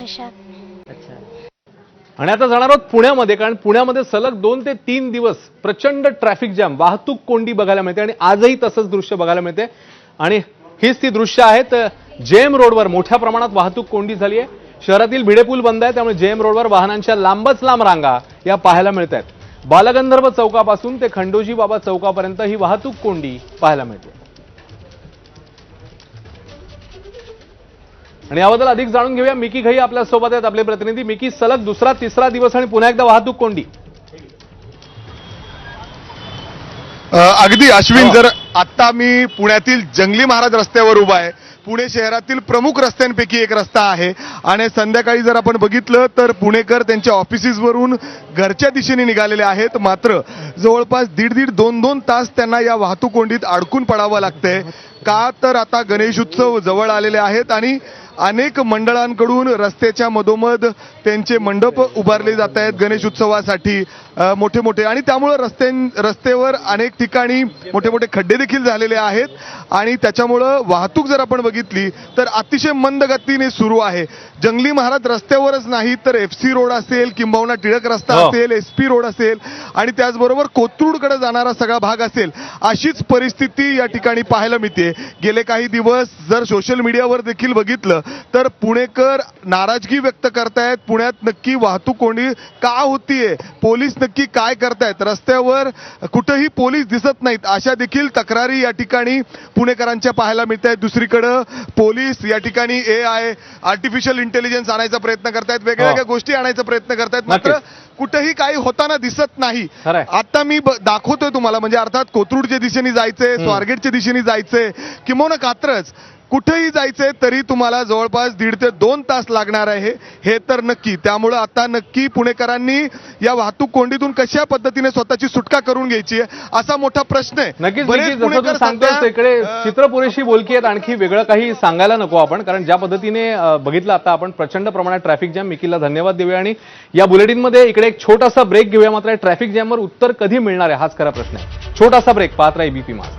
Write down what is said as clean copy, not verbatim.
देशात। अच्छा। आणि आता जाणार आहोत पुण्यामध्ये, कारण पुण्यामध्ये सलग 2 ते 3 दिवस प्रचंड ट्रॅफिक जॅम, वाहतूक कोंडी बघायला मिळते आणि आजही तसंच दृश्य बघायला मिळते। आणि हीच ती दृश्य आहेत जेएम रोडवर मोठ्या प्रमाणात वाहतूक कोंडी झाली आहे। शहरातील भिडे पूल बंद आहे, त्यामुळे जेएम रोडवर वाहनांच्या लांबच लांब रांगा या पाहायला मिळत आहेत। बालगंधर्व चौकापासून ते खंडोजी बाबा चौकापर्यंत ही वाहतूक कोंडी पाहायला मिळते। आणि याबद्दल अधिक जाणून घेऊया, मिकी घई आपल्या सोबत आहेत, आपले प्रतिनिधी। मिकी, सलग दुसरा तिसरा दिवस आणि पुन्हा एकदा वाहतूक कोंडी। अगदी अश्विन, जर आता मी पुण्यातील जंगली महाराज रस्त्यावर उभा आहे। पुणे शहरातील प्रमुख रस्त्यांपैकी एक रस्ता आहे आणि संध्याकाळी जर आपण बघितलं तर पुणेकर त्यांच्या ऑफिसेसवरून घरच्या दिशेने निघालेले आहेत, मात्र जवळपास 1.5-2 तास त्यांना या वाहतूक कोंडीत अडकून पडावं लागतंय। का तर आता गणेश उत्सव जवळ आलेले आहेत आणि अनेक मंडळांकडून रस्त्याच्या मधोमध त्यांचे मंडप उभारले जात आहेत गणेश उत्सवासाठी मोठे मोठे, आणि त्यामुळे रस्त्यावर अनेक ठिकाणी मोठे मोठे खड्डे देखील झालेले आहेत आणि त्याच्यामुळं वाहतूक जर आपण बघितली तर अतिशय मंद गतीने सुरू आहे। जंगली महाराज रस्त्यावरच नाही तर एफसी रोड असेल किंबहुना टिळक रस्ता असेल, एसपी रोड असेल आणि त्याचबरोबर कोथरूडकडे जाणारा सगळा भाग असेल, अशीच परिस्थिती या ठिकाणी पाहायला मिळते। गेले काही दिवस जर सोशल मीडियावर देखील बघितलं तर पुणेकर नाराजगी व्यक्त करतायत। पुण्यात नक्की वाहतूक कोंडी का होतीये, पोलीस नक्की काय करतायत, रस्त्यावर कुठेही पोलीस दिसत नाहीत, अशा देखील तक्रारी या ठिकाणी पुणेकरांच्या पाहायला मिळत आहेत। दुसरीकडे पोलीस या ठिकाणी AI आर्टिफिशियल इंटेलिजन्स आणायचा प्रयत्न करतायत, वेगवेगळ्या गोष्टी आणायचा प्रयत्न करतायत, मात्र कुठेही काही होताना दिसत नाही। आता मी दाखवतोय तुम्हाला, म्हणजे अर्थात कोथरूडच्या दिशेने जायचंय, स्वारगेटच्या दिशेने जायचंय किंवा कात्रज, कुठेही जायचंय तरी तुम्हाला जवळपास 1.5 ते 2 तास लागणार आहे, हे तर नक्की। त्यामुळे आता नक्की पुणेकरांनी या वाहतूक कोंडीतून कशा पद्धतीने स्वतःची सुटका करून घ्यायची आहे असा मोठा प्रश्न आहे। नक्कीच पुणेकर सांगतात इकडे चित्र पुरेशी बोलकी आहेत, आणखी वेगळं काही सांगायला नको आपण, कारण ज्या पद्धतीने बघितलं आता आपण प्रचंड प्रमाणात ट्रॅफिक जॅम। मिकीला धन्यवाद देऊया आणि या बुलेटिनमध्ये इकडे एक छोटासा ब्रेक घेऊया, मात्र ट्रॅफिक जॅमवर उत्तर कधी मिळणार आहे हाच खरा प्रश्न आहे। छोटासा ब्रेक, पाहत राहा एबीपी माझा।